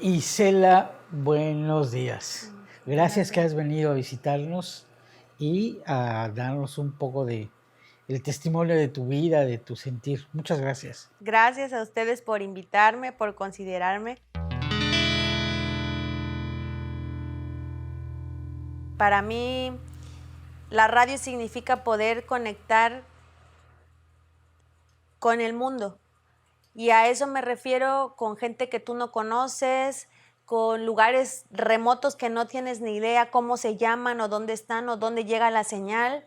Isela, buenos días. Gracias que has venido a visitarnos y a darnos un poco de el testimonio de tu vida, de tu sentir. Muchas gracias. Gracias a ustedes por invitarme, por considerarme. Para mí, la radio significa poder conectar con el mundo. Y a eso me refiero con gente que tú no conoces, con lugares remotos que no tienes ni idea cómo se llaman o dónde llega la señal.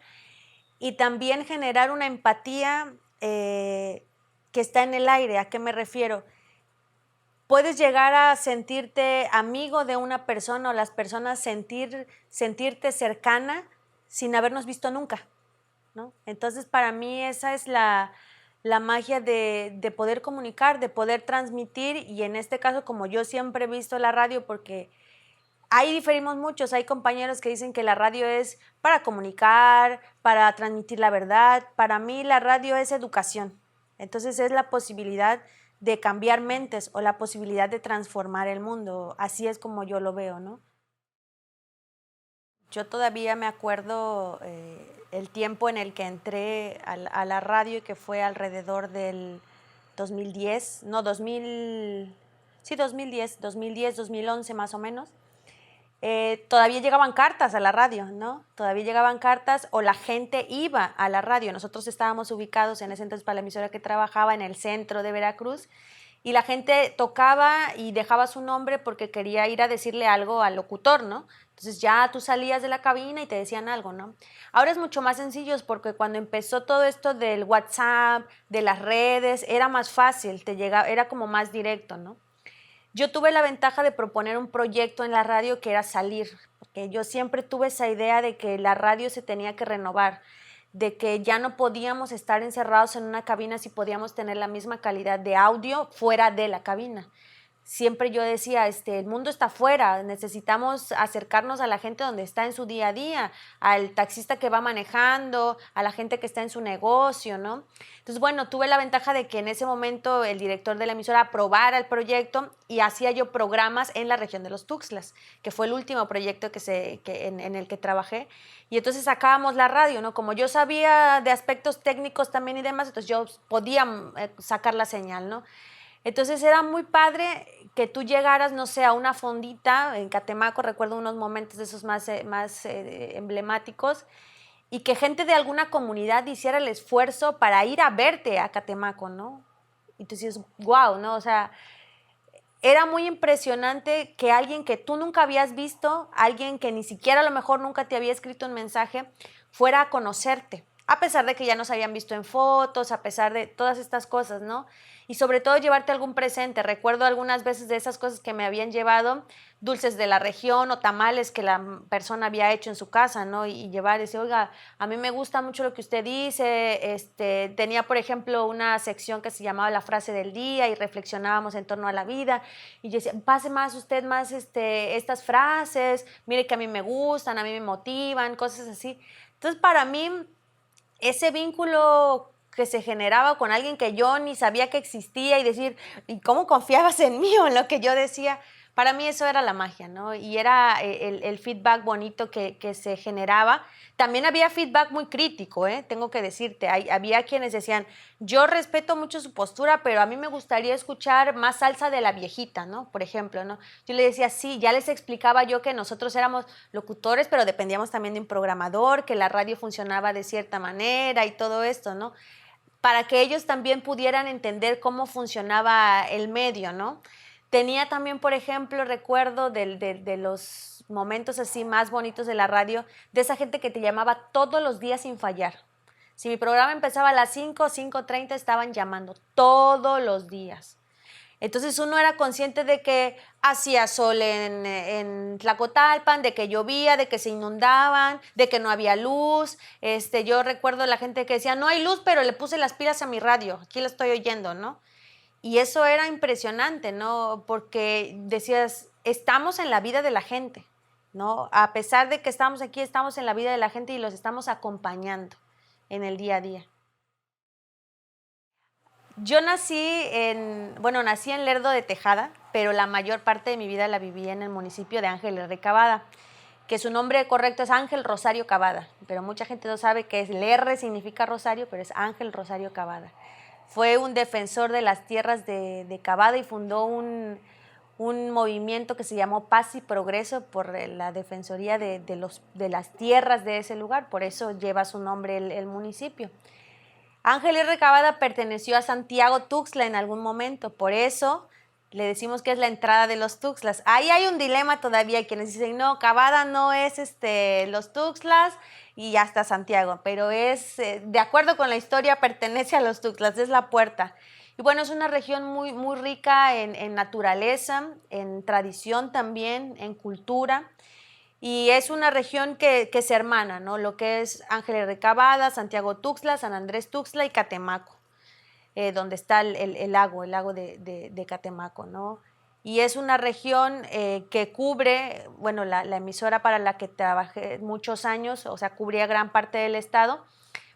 Y también generar una empatía que está en el aire. ¿A qué me refiero? Puedes llegar a sentirte amigo de una persona o las personas sentirte cercana sin habernos visto nunca, ¿no? Entonces, para mí esa es la magia de poder comunicar, de poder transmitir, y en este caso, como yo siempre he visto la radio, porque ahí diferimos muchos, hay compañeros que dicen que la radio es para comunicar, para transmitir la verdad. Para mí la radio es educación, entonces es la posibilidad de cambiar mentes o la posibilidad de transformar el mundo, así es como yo lo veo, ¿no? Yo todavía me acuerdo el tiempo en el que entré a la radio, que fue alrededor del 2010, no, 2000, sí, 2010, 2011 más o menos. Todavía llegaban cartas a la radio, ¿no? Todavía llegaban cartas o la gente iba a la radio. Nosotros estábamos ubicados en ese entonces para la emisora que trabajaba en el centro de Veracruz, y la gente tocaba y dejaba su nombre porque quería ir a decirle algo al locutor, ¿no? Entonces ya tú salías de la cabina y te decían algo, ¿no? Ahora es mucho más sencillo porque cuando empezó todo esto del WhatsApp, de las redes, era más fácil, era como más directo, ¿no? Yo tuve la ventaja de proponer un proyecto en la radio que era salir, porque yo siempre tuve esa idea de que la radio se tenía que renovar, de que ya no podíamos estar encerrados en una cabina si podíamos tener la misma calidad de audio fuera de la cabina. Siempre yo decía, el mundo está afuera, necesitamos acercarnos a la gente donde está en su día a día, al taxista que va manejando, a la gente que está en su negocio, ¿no? Entonces, bueno, tuve la ventaja de que en ese momento el director de la emisora aprobara el proyecto y hacía yo programas en la región de los Tuxtlas, que fue el último proyecto en el que trabajé. Y entonces sacábamos la radio, ¿no? Como yo sabía de aspectos técnicos también y demás, entonces yo podía sacar la señal, ¿no? Entonces era muy padre que tú llegaras, no sé, a una fondita en Catemaco, recuerdo unos momentos de esos más emblemáticos, y que gente de alguna comunidad hiciera el esfuerzo para ir a verte a Catemaco, ¿no? Y tú dices, wow, ¿no? O sea, era muy impresionante que alguien que tú nunca habías visto, alguien que ni siquiera a lo mejor nunca te había escrito un mensaje, fuera a conocerte, a pesar de que ya nos habían visto en fotos, a pesar de todas estas cosas, ¿no? Y sobre todo llevarte algún presente. Recuerdo algunas veces de esas cosas que me habían llevado, dulces de la región o tamales que la persona había hecho en su casa, ¿no? Y llevar y decir, oiga, a mí me gusta mucho lo que usted dice. Tenía, por ejemplo, una sección que se llamaba la frase del día y reflexionábamos en torno a la vida. Y yo decía, pase más usted más estas frases, mire que a mí me gustan, a mí me motivan, cosas así. Entonces, para mí, ese vínculo que se generaba con alguien que yo ni sabía que existía y decir, ¿y cómo confiabas en mí o en lo que yo decía? Para mí eso era la magia, ¿no? Y era el feedback bonito que se generaba. También había feedback muy crítico, tengo que decirte. Había quienes decían, yo respeto mucho su postura, pero a mí me gustaría escuchar más salsa de la viejita, ¿no? Por ejemplo, ¿no? Yo le decía, sí, ya les explicaba yo que nosotros éramos locutores, pero dependíamos también de un programador, que la radio funcionaba de cierta manera y todo esto, ¿no? Para que ellos también pudieran entender cómo funcionaba el medio, ¿no? Tenía también, por ejemplo, recuerdo de los momentos así más bonitos de la radio, de esa gente que te llamaba todos los días sin fallar. Si mi programa empezaba a las 5:30, estaban llamando todos los días. Entonces uno era consciente de que hacía sol en Tlacotalpan, de que llovía, de que se inundaban, de que no había luz. Yo recuerdo la gente que decía, no hay luz, pero le puse las pilas a mi radio, aquí la estoy oyendo, ¿no? Y eso era impresionante, ¿no? Porque decías, estamos en la vida de la gente, ¿no? A pesar de que estamos aquí, estamos en la vida de la gente y los estamos acompañando en el día a día. Yo nací en Lerdo de Tejada, pero la mayor parte de mi vida la viví en el municipio de Ángeles de Cavada, que su nombre correcto es Ángel Rosario Cavada, pero mucha gente no sabe que el R significa Rosario, pero es Ángel Rosario Cavada. Fue un defensor de las tierras de Cavada y fundó un movimiento que se llamó Paz y Progreso por la defensoría de las tierras de ese lugar, por eso lleva su nombre el municipio. Ángel R. Cavada perteneció a Santiago Tuxtla en algún momento, por eso le decimos que es la entrada de los Tuxtlas. Ahí hay un dilema todavía, hay quienes dicen, no, Cavada no es los Tuxtlas y hasta Santiago, pero es, de acuerdo con la historia, pertenece a los Tuxtlas, es la puerta. Y bueno, es una región muy, muy rica en naturaleza, en tradición también, en cultura. Y es una región que se hermana, ¿no? Lo que es Ángeles de Cavada, Santiago Tuxtla, San Andrés Tuxtla y Catemaco, donde está el lago de Catemaco, ¿no? Y es una región que cubre, bueno, la emisora para la que trabajé muchos años, o sea, cubría gran parte del estado,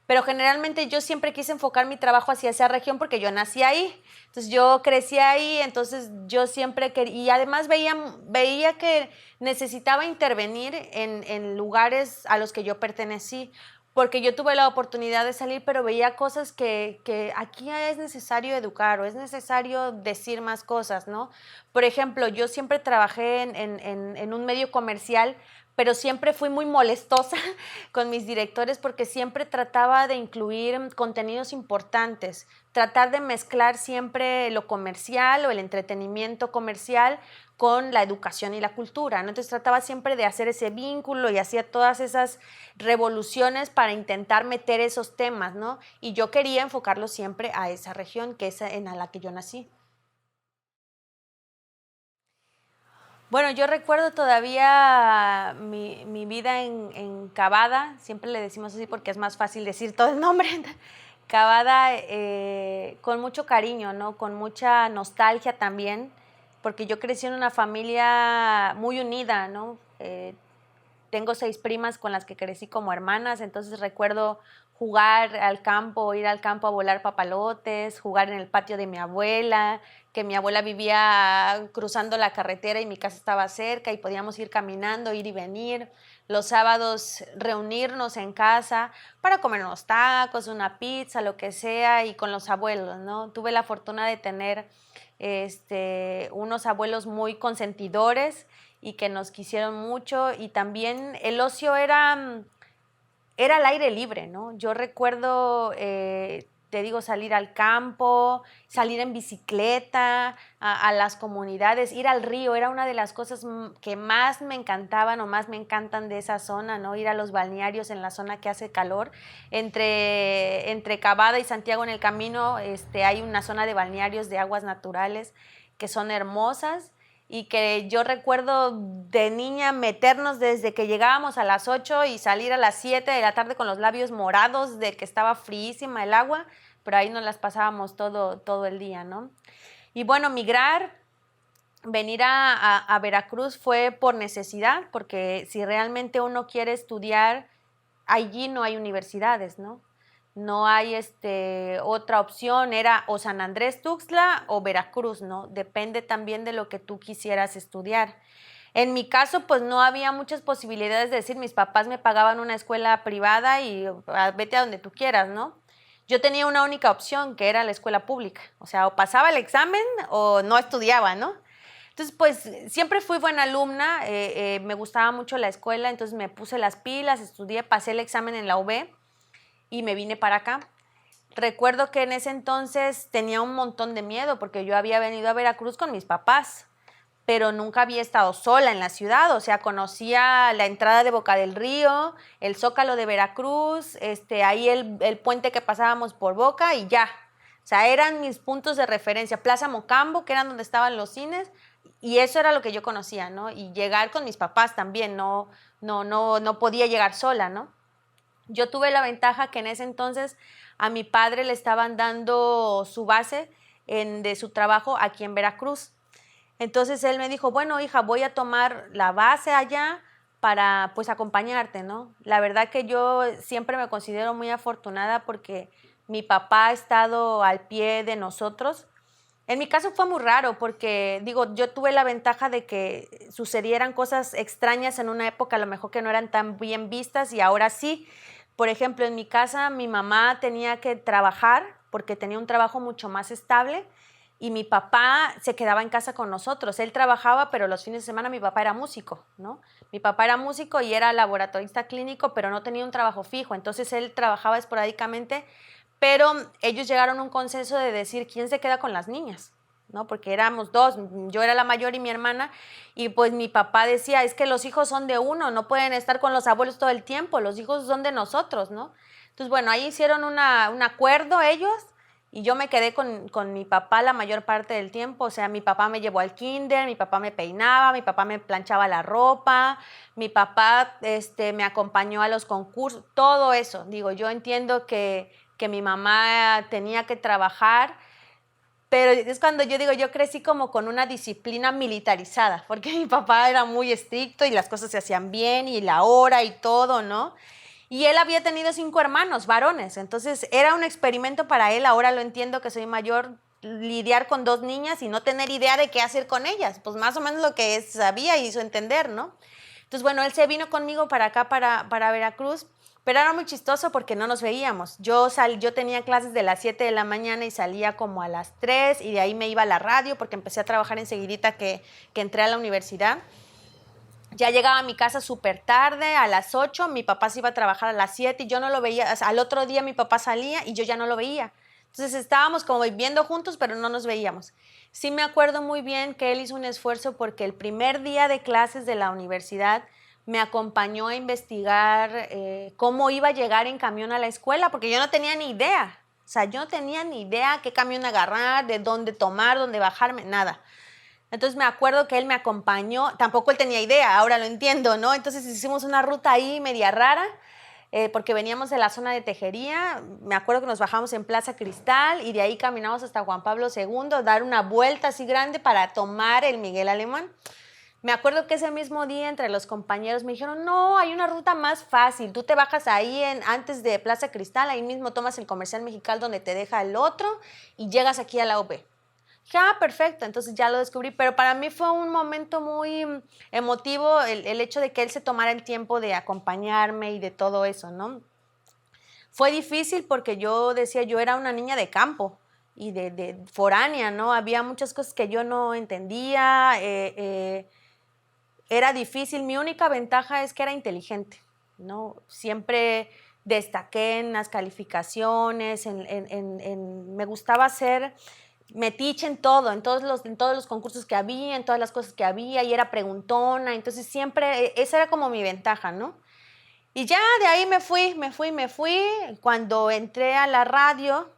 pero generalmente yo siempre quise enfocar mi trabajo hacia esa región porque yo nací ahí, entonces yo crecí ahí, entonces yo siempre quería, y además veía que necesitaba intervenir en lugares a los que yo pertenecí, porque yo tuve la oportunidad de salir, pero veía cosas que aquí es necesario educar o es necesario decir más cosas, ¿no? Por ejemplo, yo siempre trabajé en un medio comercial, pero siempre fui muy molestosa con mis directores porque siempre trataba de incluir contenidos importantes, tratar de mezclar siempre lo comercial o el entretenimiento comercial con la educación y la cultura, ¿no? Entonces trataba siempre de hacer ese vínculo y hacía todas esas revoluciones para intentar meter esos temas, ¿no? Y yo quería enfocarlo siempre a esa región que es en la que yo nací. Bueno, yo recuerdo todavía mi vida en Cavada, siempre le decimos así porque es más fácil decir todo el nombre. Cavada con mucho cariño, ¿no? Con mucha nostalgia también, porque yo crecí en una familia muy unida, ¿no? Tengo 6 primas con las que crecí como hermanas, entonces recuerdo jugar al campo, ir al campo a volar papalotes, jugar en el patio de mi abuela, que mi abuela vivía cruzando la carretera y mi casa estaba cerca y podíamos ir caminando, ir y venir. Los sábados reunirnos en casa para comer unos tacos, una pizza, lo que sea, y con los abuelos, ¿no? Tuve la fortuna de tener unos abuelos muy consentidores y que nos quisieron mucho, y también el ocio era al aire libre, ¿no? Yo recuerdo, te digo, salir al campo, salir en bicicleta, a las comunidades, ir al río, era una de las cosas que más me encantaban o más me encantan de esa zona, ¿no? Ir a los balnearios en la zona que hace calor. Entre Cavada y Santiago en el camino hay una zona de balnearios de aguas naturales que son hermosas y que yo recuerdo de niña meternos desde que llegábamos a las 8 y salir a las 7 de la tarde con los labios morados de que estaba fríísima el agua, pero ahí nos las pasábamos todo el día, ¿no? Y bueno, venir a Veracruz fue por necesidad, porque si realmente uno quiere estudiar, allí no hay universidades, ¿no? No hay otra opción, era o San Andrés Tuxtla o Veracruz, ¿no? Depende también de lo que tú quisieras estudiar. En mi caso, pues no había muchas posibilidades de decir, mis papás me pagaban una escuela privada y vete a donde tú quieras, ¿no? Yo tenía una única opción, que era la escuela pública. O sea, o pasaba el examen o no estudiaba, ¿no? Entonces, pues siempre fui buena alumna, me gustaba mucho la escuela, entonces me puse las pilas, estudié, pasé el examen en la UB y me vine para acá. Recuerdo que en ese entonces tenía un montón de miedo porque yo había venido a Veracruz con mis papás, pero nunca había estado sola en la ciudad, o sea, conocía la entrada de Boca del Río, el Zócalo de Veracruz, ahí el puente que pasábamos por Boca y ya. O sea, eran mis puntos de referencia, Plaza Mocambo, que eran donde estaban los cines, y eso era lo que yo conocía, ¿no? Y llegar con mis papás también, no podía llegar sola, ¿no? Yo tuve la ventaja que en ese entonces a mi padre le estaban dando su base de su trabajo aquí en Veracruz. Entonces él me dijo, bueno, hija, voy a tomar la base allá para pues acompañarte, ¿no? La verdad que yo siempre me considero muy afortunada porque mi papá ha estado al pie de nosotros. En mi caso fue muy raro porque, digo, yo tuve la ventaja de que sucedieran cosas extrañas en una época a lo mejor que no eran tan bien vistas y ahora sí. Por ejemplo, en mi casa mi mamá tenía que trabajar porque tenía un trabajo mucho más estable y mi papá se quedaba en casa con nosotros. Él trabajaba, pero los fines de semana mi papá era músico, ¿no? Mi papá era músico y era laboratorista clínico, pero no tenía un trabajo fijo. Entonces él trabajaba esporádicamente, pero ellos llegaron a un consenso de decir quién se queda con las niñas, ¿no? Porque éramos dos, yo era la mayor y mi hermana, y pues mi papá decía, es que los hijos son de uno, no pueden estar con los abuelos todo el tiempo, los hijos son de nosotros, ¿no? Entonces, bueno, ahí hicieron un acuerdo ellos, y yo me quedé con mi papá la mayor parte del tiempo. O sea, mi papá me llevó al kinder, mi papá me peinaba, mi papá me planchaba la ropa, mi papá me acompañó a los concursos, todo eso. Digo, yo entiendo que mi mamá tenía que trabajar, pero es cuando yo digo, yo crecí como con una disciplina militarizada, porque mi papá era muy estricto y las cosas se hacían bien y la hora y todo, ¿no? Y él había tenido 5 hermanos, varones, entonces era un experimento para él, ahora lo entiendo que soy mayor, lidiar con 2 niñas y no tener idea de qué hacer con ellas, pues más o menos lo que sabía hizo entender, ¿no? Entonces, bueno, él se vino conmigo para acá, para Veracruz, pero era muy chistoso porque no nos veíamos. Yo tenía clases de las 7 de la mañana y salía como a las 3 y de ahí me iba a la radio porque empecé a trabajar enseguidita que entré a la universidad. Ya llegaba a mi casa súper tarde, a las 8, mi papá se iba a trabajar a las 7 y yo no lo veía. O sea, al otro día mi papá salía y yo ya no lo veía. Entonces estábamos como viviendo juntos, pero no nos veíamos. Sí me acuerdo muy bien que él hizo un esfuerzo porque el primer día de clases de la universidad me acompañó a investigar cómo iba a llegar en camión a la escuela, porque yo no tenía ni idea. O sea, yo no tenía ni idea qué camión agarrar, de dónde tomar, dónde bajarme, nada. Entonces me acuerdo que él me acompañó, tampoco él tenía idea, ahora lo entiendo, ¿no? Entonces hicimos una ruta ahí media rara, porque veníamos de la zona de Tejería, me acuerdo que nos bajamos en Plaza Cristal y de ahí caminamos hasta Juan Pablo II, dar una vuelta así grande para tomar el Miguel Alemán. Me acuerdo que ese mismo día entre los compañeros me dijeron, no, hay una ruta más fácil, tú te bajas ahí antes de Plaza Cristal, ahí mismo tomas el Comercial Mexicali donde te deja el otro y llegas aquí a la UP. Dije, perfecto, entonces ya lo descubrí, pero para mí fue un momento muy emotivo el hecho de que él se tomara el tiempo de acompañarme y de todo eso, ¿no? Fue difícil porque yo decía, yo era una niña de campo y de foránea, ¿no? Había muchas cosas que yo no entendía, era difícil. Mi única ventaja es que era inteligente, ¿no? Siempre destaqué en las calificaciones, me gustaba ser metiche en todo, en todos los concursos que había, en todas las cosas que había, y era preguntona, entonces siempre, esa era como mi ventaja, ¿no? Y ya de ahí me fui, cuando entré a la radio,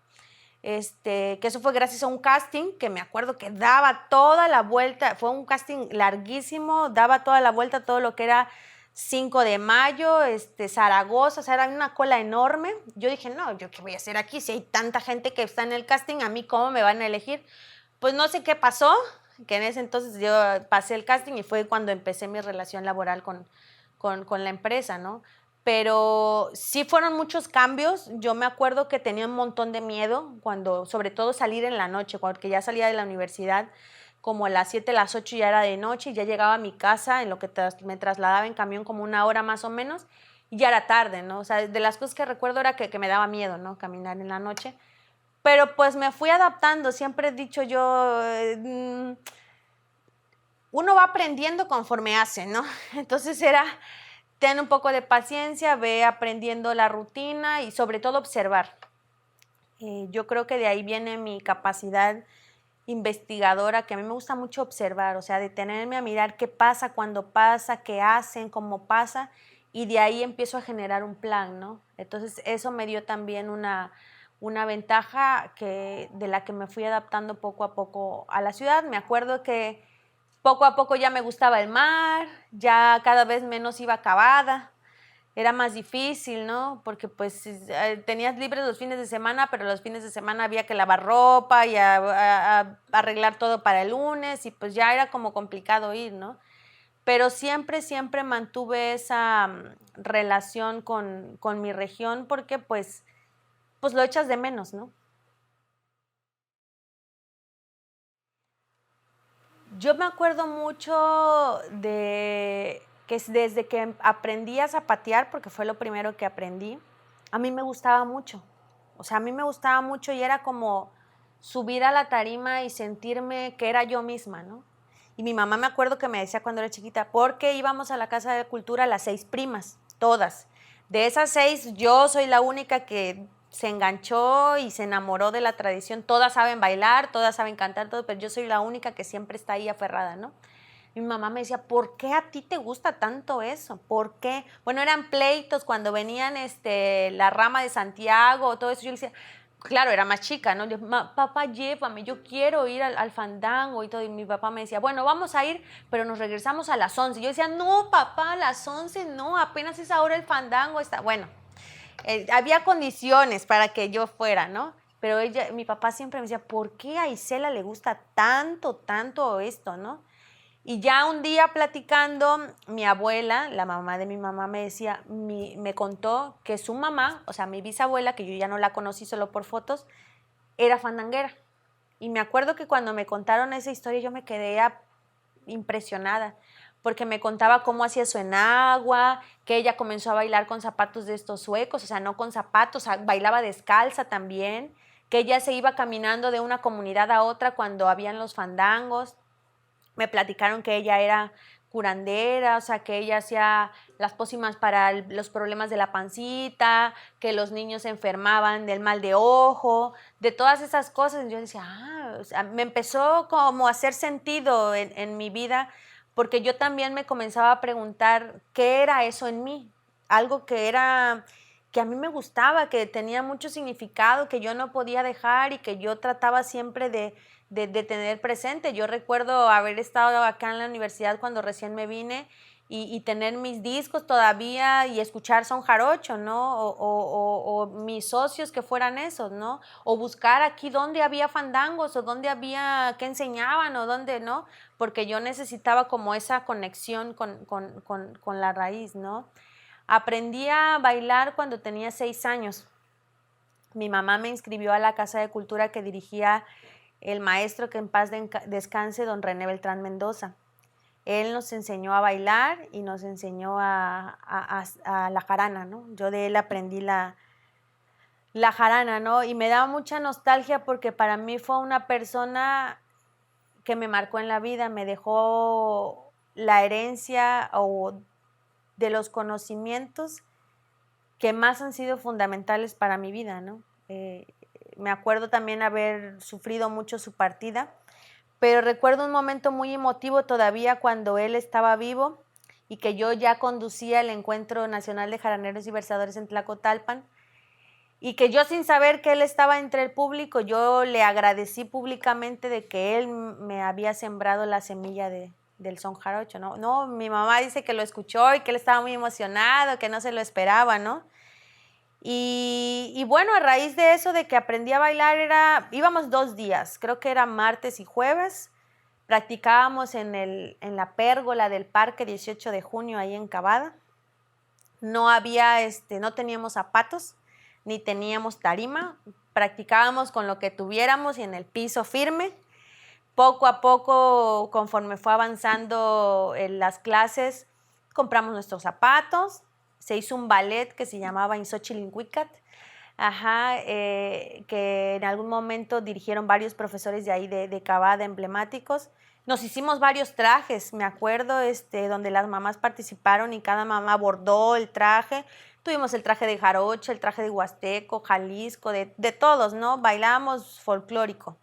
que eso fue gracias a un casting que me acuerdo que daba toda la vuelta, fue un casting larguísimo, daba toda la vuelta todo lo que era 5 de mayo, Zaragoza, o sea, era una cola enorme. Yo dije, no, ¿yo qué voy a hacer aquí? Si hay tanta gente que está en el casting, ¿a mí cómo me van a elegir? Pues no sé qué pasó, que en ese entonces yo pasé el casting y fue cuando empecé mi relación laboral con la empresa, ¿no? Pero sí fueron muchos cambios. Yo me acuerdo que tenía un montón de miedo cuando, sobre todo salir en la noche, porque ya salía de la universidad como a las 7, las 8 ya era de noche y ya llegaba a mi casa, en lo que me trasladaba en camión como 1 hora más o menos, y ya era tarde, ¿no? O sea, de las cosas que recuerdo era que me daba miedo, ¿no? Caminar en la noche. Pero pues me fui adaptando, siempre he dicho yo, uno va aprendiendo conforme hace, ¿no? Entonces era, ten un poco de paciencia, ve aprendiendo la rutina y sobre todo observar. Yo creo que de ahí viene mi capacidad investigadora, que a mí me gusta mucho observar, o sea, detenerme a mirar qué pasa, cuando pasa, qué hacen, cómo pasa, y de ahí empiezo a generar un plan, ¿no? Entonces eso me dio también una ventaja de la que me fui adaptando poco a poco a la ciudad. Me acuerdo que poco a poco ya me gustaba el mar, ya cada vez menos iba acabada, era más difícil, ¿no? Porque pues tenías libres los fines de semana, pero los fines de semana había que lavar ropa y arreglar todo para el lunes y pues ya era como complicado ir, ¿no? Pero siempre, siempre mantuve esa relación con mi región porque pues pues lo echas de menos, ¿no? Yo me acuerdo mucho de que desde que aprendí a zapatear, porque fue lo primero que aprendí, a mí me gustaba mucho. O sea, a mí me gustaba mucho y era como subir a la tarima y sentirme que era yo misma, ¿no? Y mi mamá me acuerdo que me decía cuando era chiquita, porque íbamos a la Casa de Cultura las 6 primas, todas. De esas 6, yo soy la única que se enganchó y se enamoró de la tradición. Todas saben bailar, todas saben cantar, todo, pero yo soy la única que siempre está ahí aferrada, ¿no? Mi mamá me decía, ¿por qué a ti te gusta tanto eso? ¿Por qué? Bueno, eran pleitos cuando venían la rama de Santiago, todo eso. Yo le decía, claro, era más chica, ¿no? Yo, papá, llévame, yo quiero ir al fandango y todo. Y mi papá me decía, bueno, vamos a ir, pero nos regresamos a las 11. Yo decía, no, papá, a las 11 no, apenas es ahora el fandango. Está bueno. Había condiciones para que yo fuera, ¿no? Pero mi papá siempre me decía, ¿por qué a Isela le gusta tanto esto, no? Y ya un día platicando, mi abuela, la mamá de mi mamá, me decía, me contó que su mamá, o sea, mi bisabuela, que yo ya no la conocí solo por fotos, era fandanguera. Y me acuerdo que cuando me contaron esa historia yo me quedé impresionada, porque me contaba cómo hacía su enagua, que ella comenzó a bailar con zapatos de estos suecos, o sea, no con zapatos, bailaba descalza también, que ella se iba caminando de una comunidad a otra cuando habían los fandangos. Me platicaron que ella era curandera, o sea, que ella hacía las pócimas para los problemas de la pancita, que los niños se enfermaban del mal de ojo, de todas esas cosas. Y yo decía, o sea, me empezó como a hacer sentido en mi vida, porque yo también me comenzaba a preguntar qué era eso en mí, algo que a mí me gustaba, que tenía mucho significado, que yo no podía dejar y que yo trataba siempre de tener presente. Yo recuerdo haber estado acá en la universidad cuando recién me vine y tener mis discos todavía y escuchar son jarocho, ¿no? O mis socios que fueran esos, ¿no? O buscar aquí dónde había fandangos o dónde había, qué enseñaban o dónde, ¿no? Porque yo necesitaba como esa conexión con la raíz, ¿no? Aprendí a bailar cuando tenía 6 años. Mi mamá me inscribió a la Casa de Cultura que dirigía el maestro, que en paz descanse, don René Beltrán Mendoza. Él nos enseñó a bailar y nos enseñó a la jarana, ¿no? Yo de él aprendí la jarana, ¿no? Y me da mucha nostalgia porque para mí fue una persona que me marcó en la vida, me dejó la herencia de los conocimientos que más han sido fundamentales para mi vida, ¿no? Me acuerdo también haber sufrido mucho su partida, pero recuerdo un momento muy emotivo todavía cuando él estaba vivo y que yo ya conducía el Encuentro Nacional de Jaraneros y Versadores en Tlacotalpan, y que yo, sin saber que él estaba entre el público, yo le agradecí públicamente de que él me había sembrado la semilla del son jarocho, ¿no? No, mi mamá dice que lo escuchó y que él estaba muy emocionado, que no se lo esperaba, ¿no? Y bueno, a raíz de eso, de que aprendí a bailar, íbamos 2 días, creo que era martes y jueves, practicábamos en la pérgola del Parque 18 de Junio, ahí en Cavada. No no teníamos zapatos, ni teníamos tarima, practicábamos con lo que tuviéramos y en el piso firme. Poco a poco, conforme fue avanzando en las clases, compramos nuestros zapatos, se hizo un ballet que se llamaba Insochilincuicat, que en algún momento dirigieron varios profesores de ahí de Cavada, emblemáticos. Nos hicimos varios trajes, me acuerdo, donde las mamás participaron y cada mamá bordó el traje. Tuvimos el traje de jarocho, el traje de huasteco, Jalisco, de todos, ¿no? Bailábamos folclórico.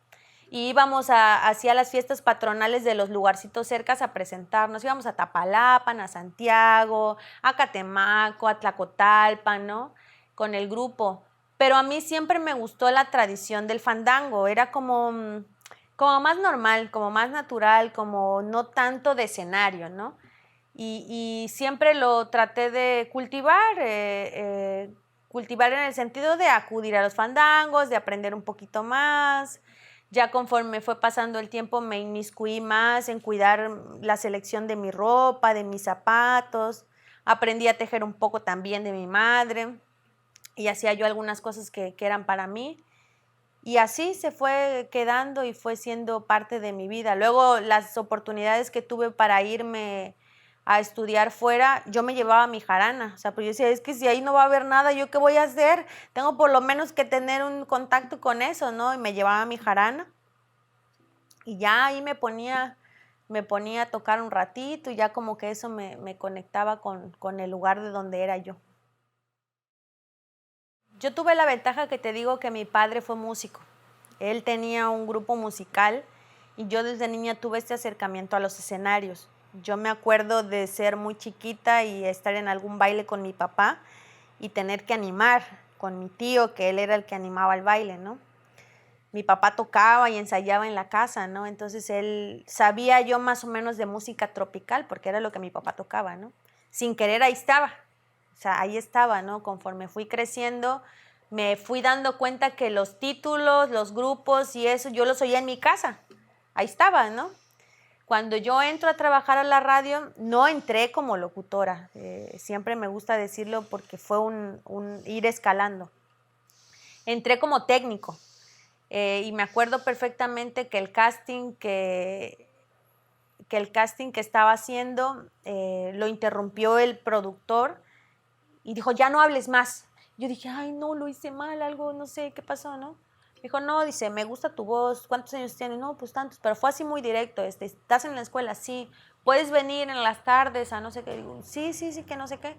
Y íbamos hacia las fiestas patronales de los lugarcitos cercas a presentarnos. Íbamos a Tapalapan, a Santiago, a Catemaco, a Tlacotalpan, ¿no? Con el grupo. Pero a mí siempre me gustó la tradición del fandango. Era como más normal, como más natural, como no tanto de escenario, ¿no? Y siempre lo traté de cultivar en el sentido de acudir a los fandangos, de aprender un poquito más. Ya conforme fue pasando el tiempo me inmiscuí más en cuidar la selección de mi ropa, de mis zapatos. Aprendí a tejer un poco también de mi madre. y hacía yo algunas cosas que eran para mí. Y así se fue quedando y fue siendo parte de mi vida. Luego las oportunidades que tuve para irme a estudiar fuera, yo me llevaba mi jarana. O sea, pues yo decía, es que si ahí no va a haber nada, ¿yo qué voy a hacer? Tengo por lo menos que tener un contacto con eso, ¿no? Y me llevaba mi jarana. Y ya ahí me ponía a tocar un ratito y ya como que eso me conectaba con el lugar de donde era yo. Yo tuve la ventaja que te digo que mi padre fue músico. Él tenía un grupo musical y yo desde niña tuve este acercamiento a los escenarios. Yo me acuerdo de ser muy chiquita y estar en algún baile con mi papá y tener que animar con mi tío, que él era el que animaba el baile, ¿no? Mi papá tocaba y ensayaba en la casa, ¿no? Entonces él sabía yo más o menos de música tropical porque era lo que mi papá tocaba, ¿no? Sin querer ahí estaba, o sea, ahí estaba, ¿no? Conforme fui creciendo, me fui dando cuenta que los títulos, los grupos y eso, yo los oía en mi casa, ahí estaba, ¿no? Cuando yo entro a trabajar a la radio, no entré como locutora, siempre me gusta decirlo porque fue un ir escalando. Entré como técnico. Y me acuerdo perfectamente que el casting que estaba haciendo lo interrumpió el productor y dijo, ya no hables más. Yo dije, ay, no, lo hice mal, algo, no sé, ¿qué pasó, no? Dijo, no, dice, me gusta tu voz, ¿cuántos años tienes? No, pues tantos, pero fue así muy directo, ¿estás en la escuela? Sí, ¿puedes venir en las tardes a no sé qué? Digo, sí, que no sé qué.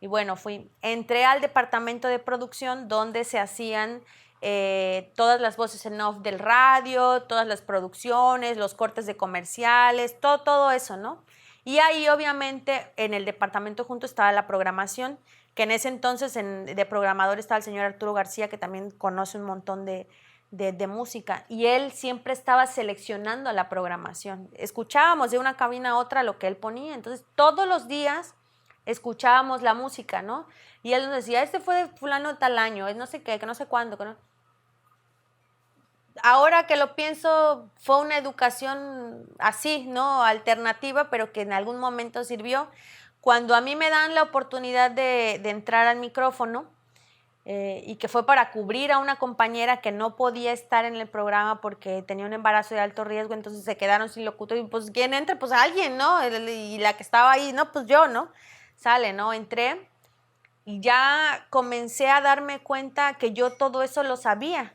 Y bueno, entré al departamento de producción donde se hacían todas las voces en off del radio, todas las producciones, los cortes de comerciales, todo eso, ¿no? Y ahí obviamente en el departamento junto estaba la programación, que en ese entonces de programador estaba el señor Arturo García, que también conoce un montón de música, y él siempre estaba seleccionando la programación. Escuchábamos de una cabina a otra lo que él ponía, entonces todos los días escuchábamos la música, ¿no? Y él nos decía, este fue de fulano tal año, es no sé qué, que no sé cuándo, que no. Ahora que lo pienso, fue una educación así, ¿no? Alternativa, pero que en algún momento sirvió. Cuando a mí me dan la oportunidad de entrar al micrófono, y que fue para cubrir a una compañera que no podía estar en el programa porque tenía un embarazo de alto riesgo, entonces se quedaron sin locutor y pues ¿quién entra? Pues alguien, ¿no? Y la que estaba ahí, no, pues yo, ¿no? Sale, ¿no? Entré y ya comencé a darme cuenta que yo todo eso lo sabía,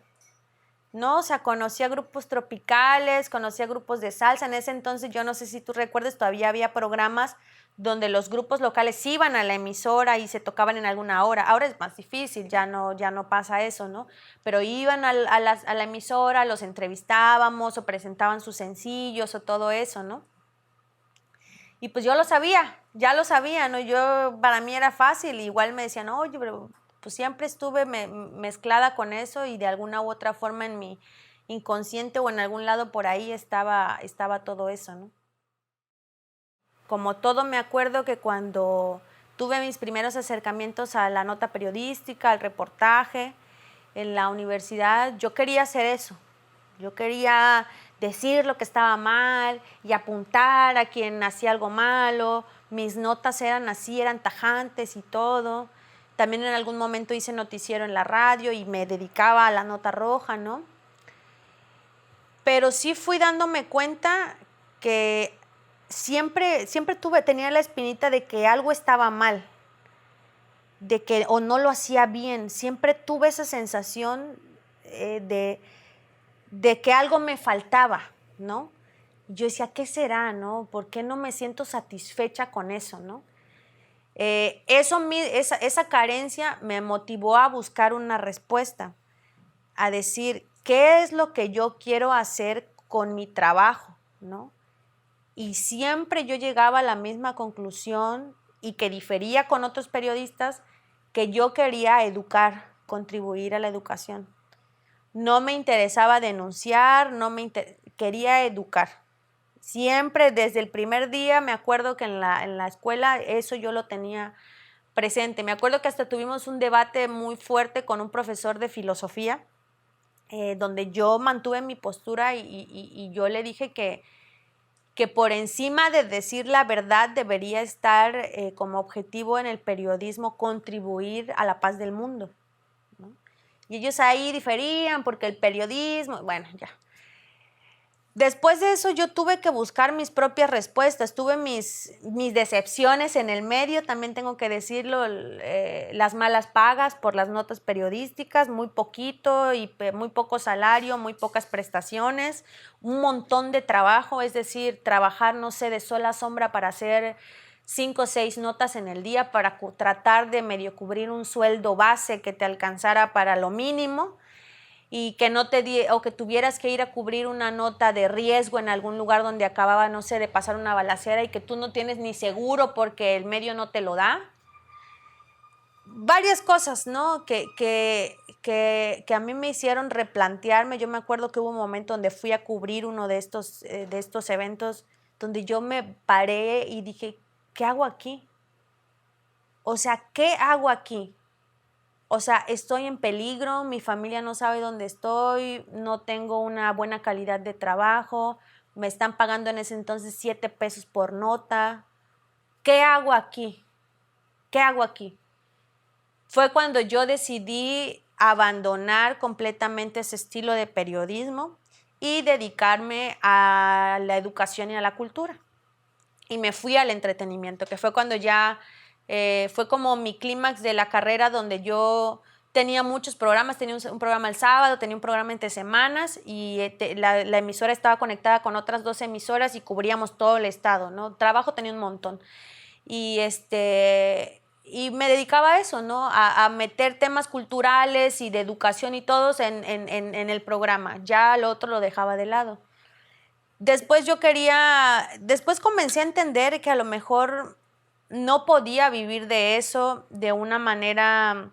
¿no? O sea, conocía grupos tropicales, conocía grupos de salsa. En ese entonces, yo no sé si tú recuerdes, todavía había programas donde los grupos locales iban a la emisora y se tocaban en alguna hora. Ahora es más difícil, ya no pasa eso, ¿no? Pero iban a la emisora, los entrevistábamos o presentaban sus sencillos o todo eso, ¿no? Y pues yo lo sabía, ya lo sabía, ¿no? Para mí era fácil, igual me decían, oye, pero pues siempre estuve mezclada con eso y de alguna u otra forma en mi inconsciente o en algún lado por ahí estaba todo eso, ¿no? Como todo, me acuerdo que cuando tuve mis primeros acercamientos a la nota periodística, al reportaje en la universidad, yo quería hacer eso. Yo quería decir lo que estaba mal y apuntar a quien hacía algo malo. Mis notas eran así, eran tajantes y todo. También en algún momento hice noticiero en la radio y me dedicaba a la nota roja, ¿no? Pero sí fui dándome cuenta que siempre tenía la espinita de que algo estaba mal, de que o no lo hacía bien. Siempre tuve esa sensación de que algo me faltaba, ¿no? Yo decía, ¿qué será, no? ¿Por qué no me siento satisfecha con eso, no? Esa carencia me motivó a buscar una respuesta, a decir, ¿qué es lo que yo quiero hacer con mi trabajo, no? Y siempre yo llegaba a la misma conclusión y que difería con otros periodistas, que yo quería educar, contribuir a la educación. No me interesaba denunciar, quería educar. Siempre, desde el primer día, me acuerdo que en la escuela eso yo lo tenía presente. Me acuerdo que hasta tuvimos un debate muy fuerte con un profesor de filosofía, donde yo mantuve mi postura y yo le dije que por encima de decir la verdad debería estar como objetivo en el periodismo contribuir a la paz del mundo. Y ellos ahí diferían porque el periodismo, bueno, ya. Después de eso yo tuve que buscar mis propias respuestas, tuve mis decepciones en el medio, también tengo que decirlo, las malas pagas por las notas periodísticas, muy poquito y muy poco salario, muy pocas prestaciones, un montón de trabajo, es decir, trabajar, no sé, de sol a sombra para hacer 5 o 6 notas en el día para tratar de medio cubrir un sueldo base que te alcanzara para lo mínimo. Y que no o que tuvieras que ir a cubrir una nota de riesgo en algún lugar donde acababa, no sé, de pasar una balacera y que tú no tienes ni seguro porque el medio no te lo da. Varias cosas, ¿no? Que a mí me hicieron replantearme. Yo me acuerdo que hubo un momento donde fui a cubrir uno de estos eventos donde yo me paré y dije, ¿qué hago aquí? O sea, ¿qué hago aquí? O sea, estoy en peligro, mi familia no sabe dónde estoy, no tengo una buena calidad de trabajo, me están pagando en ese entonces 7 pesos por nota. ¿Qué hago aquí? ¿Qué hago aquí? Fue cuando yo decidí abandonar completamente ese estilo de periodismo y dedicarme a la educación y a la cultura. Y me fui al entretenimiento, que fue cuando ya fue como mi clímax de la carrera, donde yo tenía muchos programas, tenía un programa el sábado, tenía un programa entre semanas y la emisora estaba conectada con otras 2 emisoras y cubríamos todo el estado, ¿no? Trabajo tenía un montón. Y, y me dedicaba a eso, ¿no? A meter temas culturales y de educación y todos en el programa. Ya lo otro lo dejaba de lado. Después después comencé a entender que a lo mejor no podía vivir de eso de una manera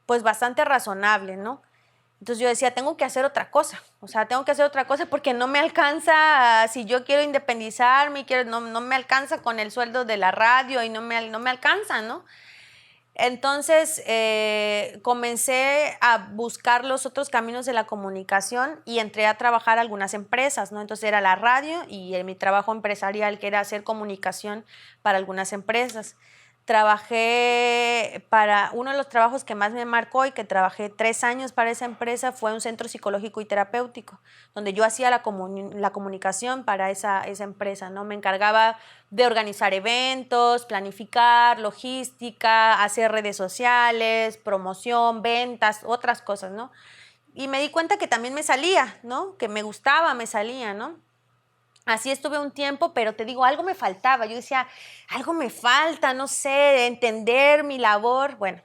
pues bastante razonable, ¿no? Entonces yo decía, tengo que hacer otra cosa, o sea, tengo que hacer otra cosa porque no me alcanza, si yo quiero independizarme, no me alcanza con el sueldo de la radio y no me alcanza, ¿no? Entonces comencé a buscar los otros caminos de la comunicación y entré a trabajar a algunas empresas, ¿no? Entonces era la radio y mi trabajo empresarial, que era hacer comunicación para algunas empresas. Trabajé para uno de los trabajos que más me marcó y que trabajé 3 años para esa empresa fue un centro psicológico y terapéutico, donde yo hacía la comunicación para esa empresa, ¿no? Me encargaba de organizar eventos, planificar, logística, hacer redes sociales, promoción, ventas, otras cosas, ¿no? Y me di cuenta que también me salía, ¿no? Que me gustaba, me salía, ¿no? Así estuve un tiempo, pero te digo, algo me faltaba. Yo decía, algo me falta, no sé, entender mi labor. Bueno,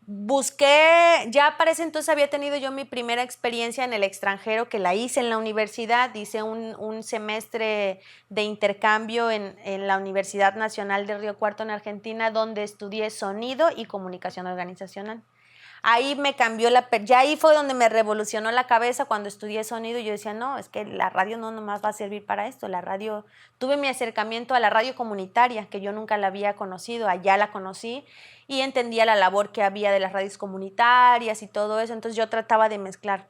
busqué, ya para ese entonces había tenido yo mi primera experiencia en el extranjero, que la hice en la universidad. Hice un semestre de intercambio en la Universidad Nacional de Río Cuarto en Argentina, donde estudié sonido y comunicación organizacional. Ahí me cambió ya ahí fue donde me revolucionó la cabeza cuando estudié sonido. Yo decía, no, es que la radio no nomás va a servir para esto. La radio, tuve mi acercamiento a la radio comunitaria, que yo nunca la había conocido, allá la conocí y entendía la labor que había de las radios comunitarias y todo eso. Entonces yo trataba de mezclar.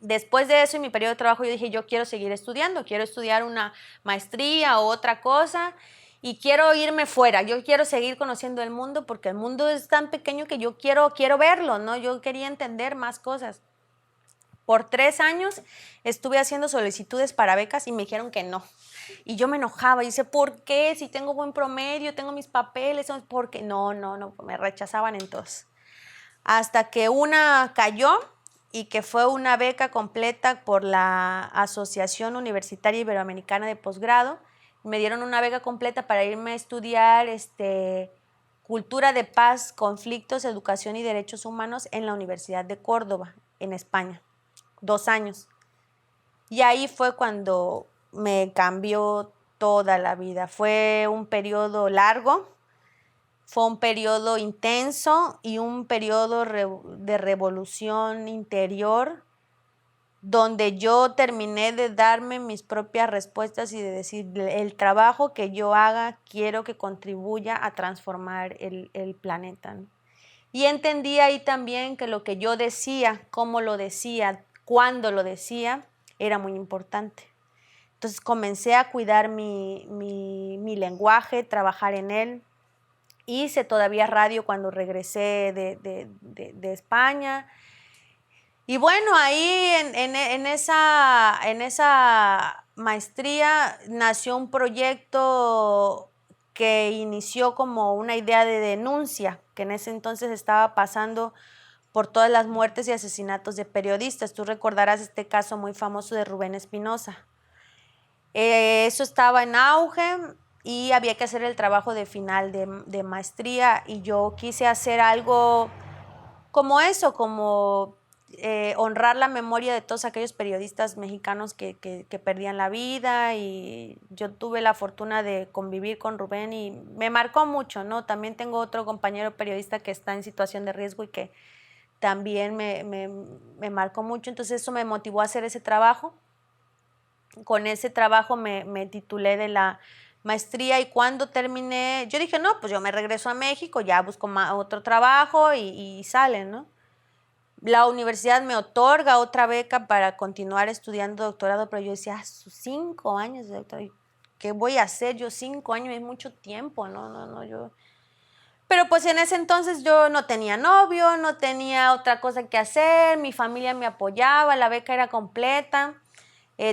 Después de eso, en mi periodo de trabajo, yo dije, yo quiero seguir estudiando, quiero estudiar una maestría o otra cosa y quiero irme fuera, yo quiero seguir conociendo el mundo porque el mundo es tan pequeño que yo quiero verlo, ¿no? Yo quería entender más cosas. Por 3 años estuve haciendo solicitudes para becas y me dijeron que no. Y yo me enojaba y dice, ¿por qué? Si tengo buen promedio, tengo mis papeles, ¿por qué? No, me rechazaban en todos. Hasta que una cayó y que fue una beca completa por la Asociación Universitaria Iberoamericana de Posgrado. Me dieron una beca completa para irme a estudiar Cultura de Paz, Conflictos, Educación y Derechos Humanos en la Universidad de Córdoba, en España. 2 años. Y ahí fue cuando me cambió toda la vida. Fue un periodo largo, fue un periodo intenso y un periodo de revolución interior donde yo terminé de darme mis propias respuestas y de decir, el trabajo que yo haga quiero que contribuya a transformar el planeta, ¿no? Y entendí ahí también que lo que yo decía, cómo lo decía, cuándo lo decía, era muy importante. Entonces comencé a cuidar mi lenguaje, trabajar en él. Hice todavía radio cuando regresé de España. Y bueno, ahí en esa maestría nació un proyecto que inició como una idea de denuncia, que en ese entonces estaba pasando por todas las muertes y asesinatos de periodistas. Tú recordarás este caso muy famoso de Rubén Espinosa. Eso estaba en auge y había que hacer el trabajo de final de maestría, y yo quise hacer algo como eso, como honrar la memoria de todos aquellos periodistas mexicanos que perdían la vida. Y yo tuve la fortuna de convivir con Rubén y me marcó mucho, ¿no? También tengo otro compañero periodista que está en situación de riesgo y que también me marcó mucho. Entonces eso me motivó a hacer ese trabajo. Con ese trabajo me titulé de la maestría, y cuando terminé, yo dije, no, pues yo me regreso a México, ya busco otro trabajo y sale, ¿no? La universidad me otorga otra beca para continuar estudiando doctorado, pero yo decía, sus 5 años de doctorado, ¿qué voy a hacer? Yo 5 años es mucho tiempo, no, yo... Pero pues en ese entonces yo no tenía novio, no tenía otra cosa que hacer, mi familia me apoyaba, la beca era completa.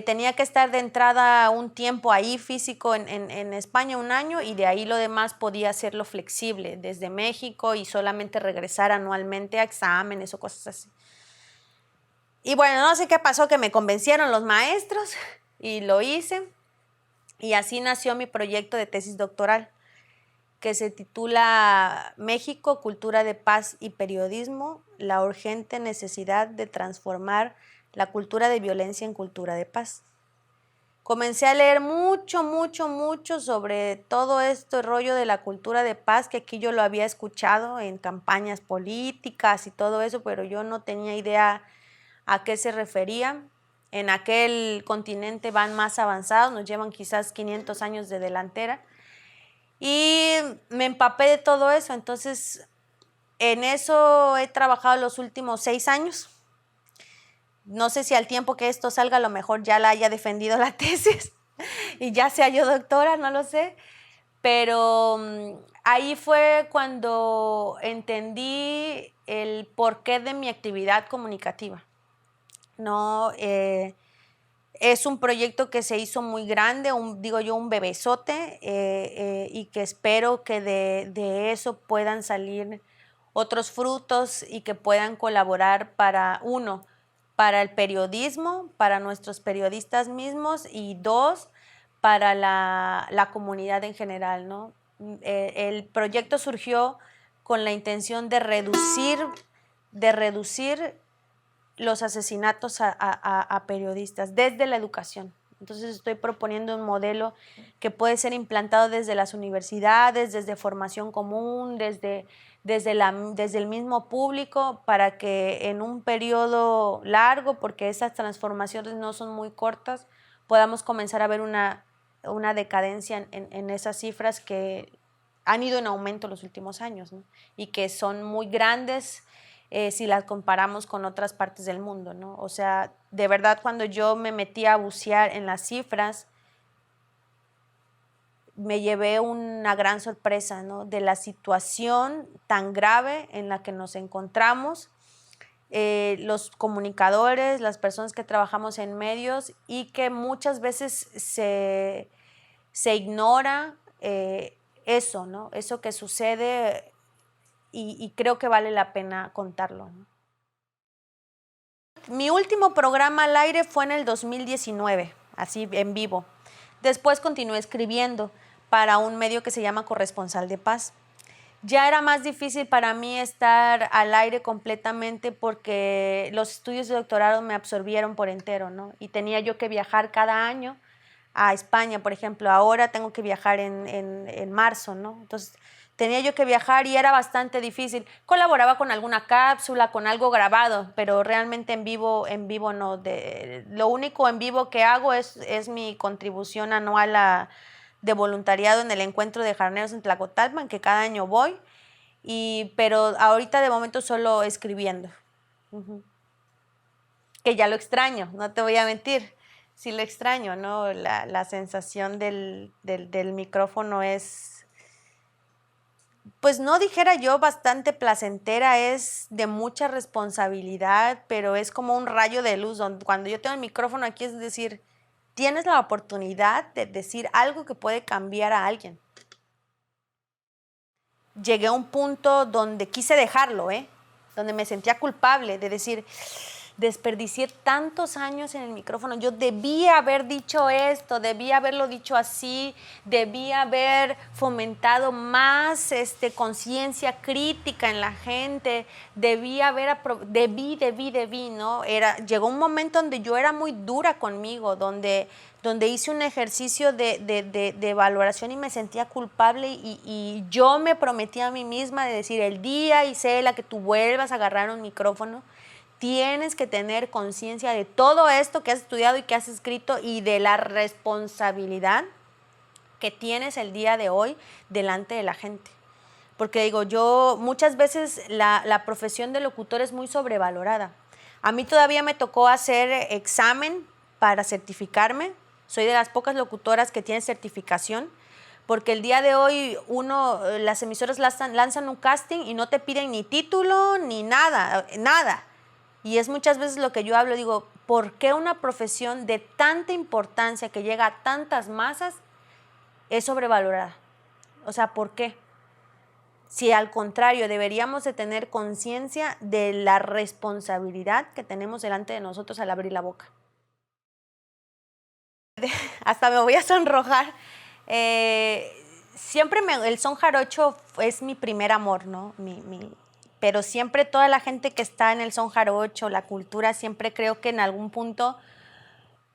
Tenía que estar de entrada un tiempo ahí físico en España, 1 año, y de ahí lo demás podía hacerlo flexible desde México y solamente regresar anualmente a exámenes o cosas así. Y bueno, no sé qué pasó, que me convencieron los maestros y lo hice, y así nació mi proyecto de tesis doctoral, que se titula México, cultura de paz y periodismo, la urgente necesidad de transformar la cultura de violencia en cultura de paz. Comencé a leer mucho sobre todo este rollo de la cultura de paz, que aquí yo lo había escuchado en campañas políticas y todo eso, pero yo no tenía idea a qué se refería. En aquel continente van más avanzados, nos llevan quizás 500 años de delantera. Y me empapé de todo eso. Entonces, en eso he trabajado los últimos 6 años. No sé si al tiempo que esto salga, a lo mejor ya la haya defendido la tesis y ya sea yo doctora, no lo sé. Pero ahí fue cuando entendí el porqué de mi actividad comunicativa. No, es un proyecto que se hizo muy grande, un bebesote, y que espero que de eso puedan salir otros frutos y que puedan colaborar para el periodismo, para nuestros periodistas mismos, y 2, para la comunidad en general, ¿no? El proyecto surgió con la intención de reducir los asesinatos a periodistas desde la educación. Entonces estoy proponiendo un modelo que puede ser implantado desde las universidades, desde formación común, desde el mismo público, para que en un periodo largo, porque esas transformaciones no son muy cortas, podamos comenzar a ver una decadencia en esas cifras que han ido en aumento los últimos años, ¿no? Y que son muy grandes si las comparamos con otras partes del mundo, ¿no? O sea, de verdad, cuando yo me metí a bucear en las cifras, me llevé una gran sorpresa, ¿no? De la situación tan grave en la que nos encontramos, los comunicadores, las personas que trabajamos en medios, y que muchas veces se ignora eso, ¿no? Eso que sucede, y creo que vale la pena contarlo, ¿no? Mi último programa al aire fue en el 2019, así en vivo. Después continué escribiendo para un medio que se llama Corresponsal de Paz. Ya era más difícil para mí estar al aire completamente, porque los estudios de doctorado me absorbieron por entero, ¿no? Y tenía yo que viajar cada año a España, por ejemplo. Ahora tengo que viajar en marzo, ¿no? Entonces tenía yo que viajar y era bastante difícil. Colaboraba con alguna cápsula, con algo grabado, pero realmente en vivo no. Lo único en vivo que hago es mi contribución anual de voluntariado en el encuentro de jardineros en Tlacotalpan, que cada año voy, pero ahorita de momento solo escribiendo. Que ya lo extraño, no te voy a mentir. Sí lo extraño, ¿no? La sensación del micrófono es pues no dijera yo bastante placentera, es de mucha responsabilidad, pero es como un rayo de luz, donde cuando yo tengo el micrófono aquí es decir, tienes la oportunidad de decir algo que puede cambiar a alguien. Llegué a un punto donde quise dejarlo, donde me sentía culpable de decir, desperdicié tantos años en el micrófono, yo debía haber dicho esto, debía haberlo dicho así, debía haber fomentado más conciencia crítica en la gente, debí, ¿no? Llegó un momento donde yo era muy dura conmigo, donde hice un ejercicio de valoración y me sentía culpable y yo me prometí a mí misma de decir, el día, Isela, que tú vuelvas a agarrar un micrófono, tienes que tener conciencia de todo esto que has estudiado y que has escrito y de la responsabilidad que tienes el día de hoy delante de la gente. Porque digo, yo muchas veces la profesión de locutor es muy sobrevalorada. A mí todavía me tocó hacer examen para certificarme. Soy de las pocas locutoras que tienen certificación, porque el día de hoy las emisoras lanzan un casting y no te piden ni título ni nada, nada. Y es muchas veces lo que yo hablo, digo, ¿por qué una profesión de tanta importancia que llega a tantas masas es sobrevalorada? O sea, ¿por qué? Si al contrario, deberíamos de tener conciencia de la responsabilidad que tenemos delante de nosotros al abrir la boca. Hasta me voy a sonrojar. Siempre el son jarocho es mi primer amor, ¿no? Pero siempre toda la gente que está en el son jarocho, la cultura, siempre creo que en algún punto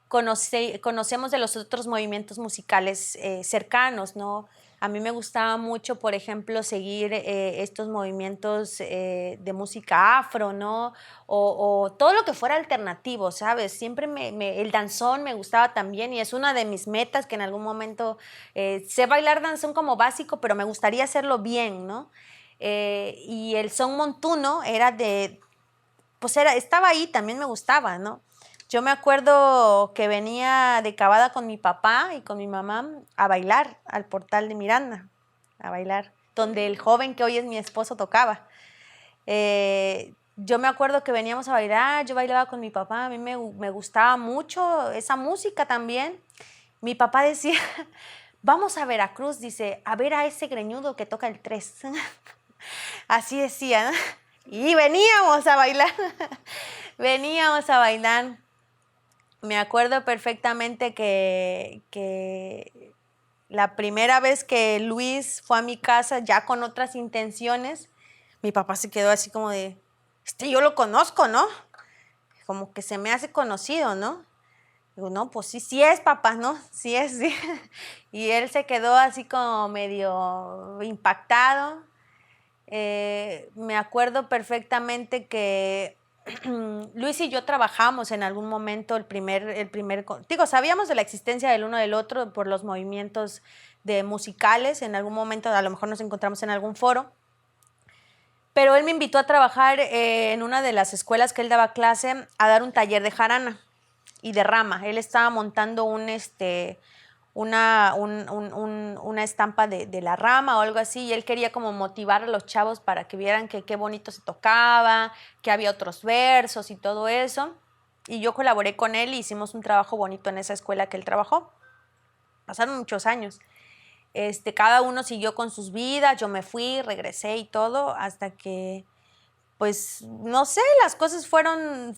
conocemos de los otros movimientos musicales cercanos, ¿no? A mí me gustaba mucho, por ejemplo, seguir estos movimientos de música afro, ¿no? O todo lo que fuera alternativo, ¿sabes? Siempre el danzón me gustaba también y es una de mis metas que en algún momento sé bailar danzón como básico, pero me gustaría hacerlo bien, ¿no? Y el son montuno estaba ahí, también me gustaba, ¿no? Yo me acuerdo que venía de Cavada con mi papá y con mi mamá a bailar al Portal de Miranda, a bailar, donde el joven que hoy es mi esposo tocaba. Yo me acuerdo que veníamos a bailar, yo bailaba con mi papá, a mí me gustaba mucho esa música también. Mi papá decía, vamos a Veracruz, dice, a ver a ese greñudo que toca el 3. Así decía, ¿no? Y veníamos a bailar, veníamos a bailar. Me acuerdo perfectamente que la primera vez que Luis fue a mi casa ya con otras intenciones, mi papá se quedó así como de, yo lo conozco, ¿no? Como que se me hace conocido, ¿no? Digo, no, pues sí, sí es, papá, ¿no? Sí es, sí. Y él se quedó así como medio impactado. Me acuerdo perfectamente que Luis y yo trabajamos en algún momento sabíamos de la existencia del uno del otro por los movimientos de musicales, en algún momento a lo mejor nos encontramos en algún foro, pero él me invitó a trabajar en una de las escuelas que él daba clase a dar un taller de jarana y de rama. Él estaba montando una estampa de la rama o algo así, y él quería como motivar a los chavos para que vieran que qué bonito se tocaba, que había otros versos y todo eso. Y yo colaboré con él y hicimos un trabajo bonito en esa escuela que él trabajó. Pasaron muchos años. Cada uno siguió con sus vidas, yo me fui, regresé y todo, hasta que pues no sé, las cosas fueron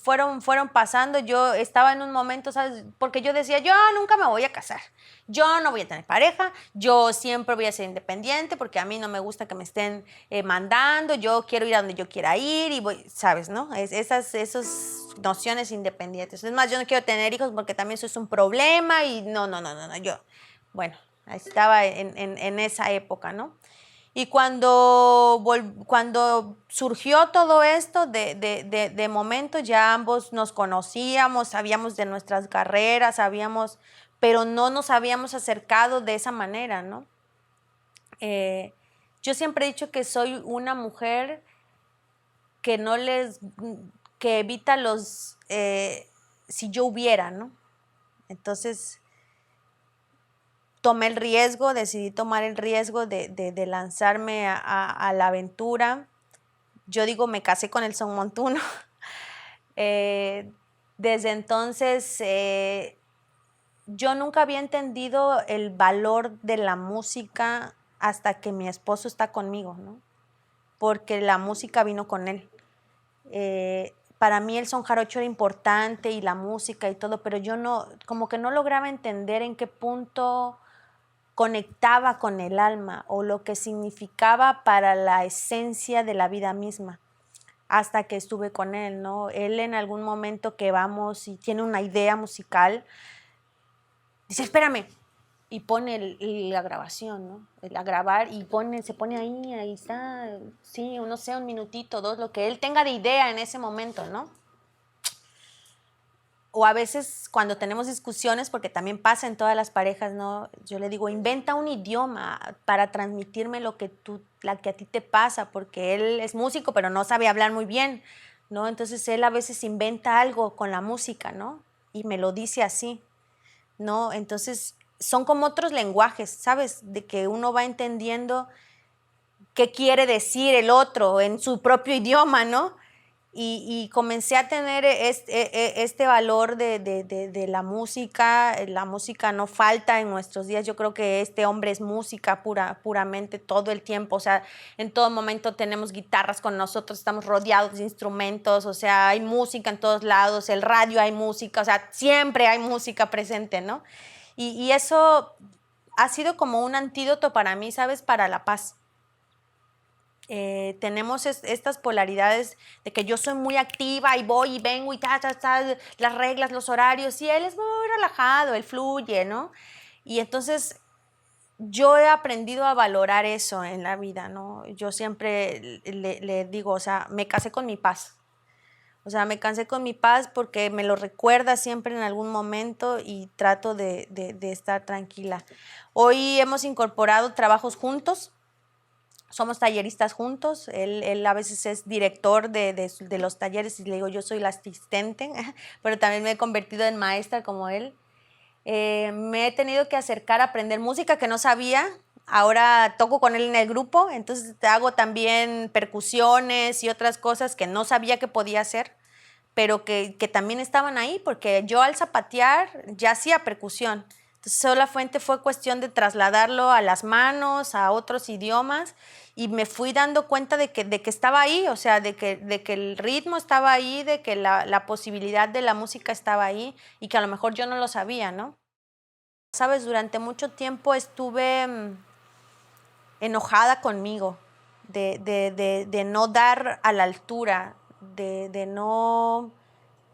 pasando. Yo estaba en un momento, ¿sabes? Porque yo decía, yo nunca me voy a casar, yo no voy a tener pareja, yo siempre voy a ser independiente porque a mí no me gusta que me estén mandando, yo quiero ir a donde yo quiera ir y voy, ¿sabes? ¿No? Esas nociones independientes. Es más, yo no quiero tener hijos porque también eso es un problema y no, yo, bueno, estaba en esa época, ¿no? Y cuando surgió todo esto, de momento ya ambos nos conocíamos, sabíamos de nuestras carreras, pero no nos habíamos acercado de esa manera, ¿no? Yo siempre he dicho que soy una mujer que que evita si yo hubiera, ¿no? Entonces, tomé el riesgo, decidí tomar el riesgo de lanzarme a la aventura. Yo digo, me casé con el son montuno. Desde entonces, yo nunca había entendido el valor de la música hasta que mi esposo está conmigo, ¿no? Porque la música vino con él. Para mí el son jarocho era importante y la música y todo, pero yo no, como que no lograba entender en qué punto conectaba con el alma o lo que significaba para la esencia de la vida misma, hasta que estuve con él, ¿no? Él en algún momento que vamos y tiene una idea musical, dice, espérame, y pone la grabación, ¿no? A grabar y se pone ahí está, sí, no sé, un minutito, dos, lo que él tenga de idea en ese momento, ¿no? O a veces cuando tenemos discusiones, porque también pasa en todas las parejas, ¿no? Yo le digo, inventa un idioma para transmitirme lo que a ti te pasa, porque él es músico, pero no sabe hablar muy bien, ¿no? Entonces él a veces inventa algo con la música, ¿no? Y me lo dice así, ¿no? Entonces son como otros lenguajes, ¿sabes? De que uno va entendiendo qué quiere decir el otro en su propio idioma, ¿no? Y comencé a tener este valor de la música. La música no falta en nuestros días. Yo creo que este hombre es música puramente todo el tiempo. O sea, en todo momento tenemos guitarras con nosotros, estamos rodeados de instrumentos, o sea, hay música en todos lados, el radio hay música, o sea, siempre hay música presente, ¿no? Y eso ha sido como un antídoto para mí, ¿sabes? Para la paz. Tenemos estas polaridades de que yo soy muy activa y voy y vengo y las reglas, los horarios, y él es muy relajado, él fluye, ¿no? Y entonces yo he aprendido a valorar eso en la vida, ¿no? Yo siempre le digo, o sea, me casé con mi paz. O sea, me casé con mi paz porque me lo recuerda siempre en algún momento y trato de estar tranquila. Hoy hemos incorporado trabajos juntos. Somos talleristas juntos, él a veces es director de los talleres y le digo, yo soy la asistente, pero también me he convertido en maestra como él. Me he tenido que acercar a aprender música que no sabía, ahora toco con él en el grupo, entonces hago también percusiones y otras cosas que no sabía que podía hacer, pero que también estaban ahí, porque yo al zapatear ya hacía percusión. Entonces solamente fue cuestión de trasladarlo a las manos, a otros idiomas, y me fui dando cuenta de que estaba ahí, o sea, de que el ritmo estaba ahí, de que la posibilidad de la música estaba ahí y que a lo mejor yo no lo sabía, ¿no? Sabes, durante mucho tiempo estuve enojada conmigo, de no dar a la altura, de no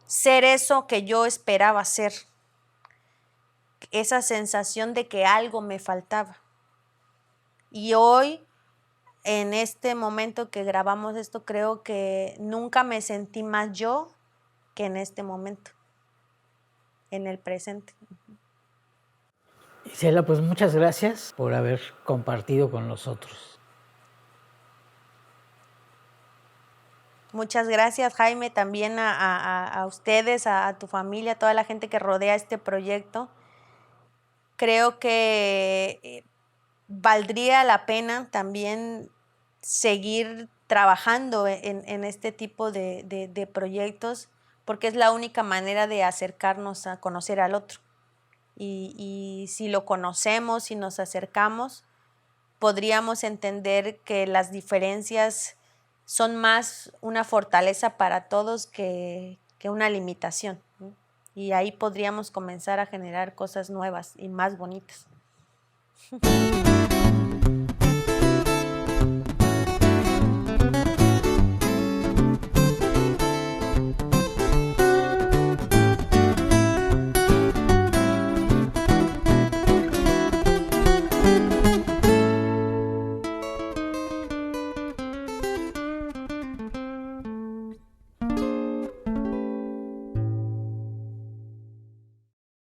ser eso que yo esperaba ser. Esa sensación de que algo me faltaba. Y hoy, en este momento que grabamos esto, creo que nunca me sentí más yo que en este momento, en el presente. Isela, pues muchas gracias por haber compartido con nosotros. Muchas gracias, Jaime, también a ustedes, a tu familia, a toda la gente que rodea este proyecto. Creo que valdría la pena también seguir trabajando en este tipo de proyectos, porque es la única manera de acercarnos a conocer al otro. Y si lo conocemos y nos acercamos, podríamos entender que las diferencias son más una fortaleza para todos que una limitación, ¿no? Y ahí podríamos comenzar a generar cosas nuevas y más bonitas.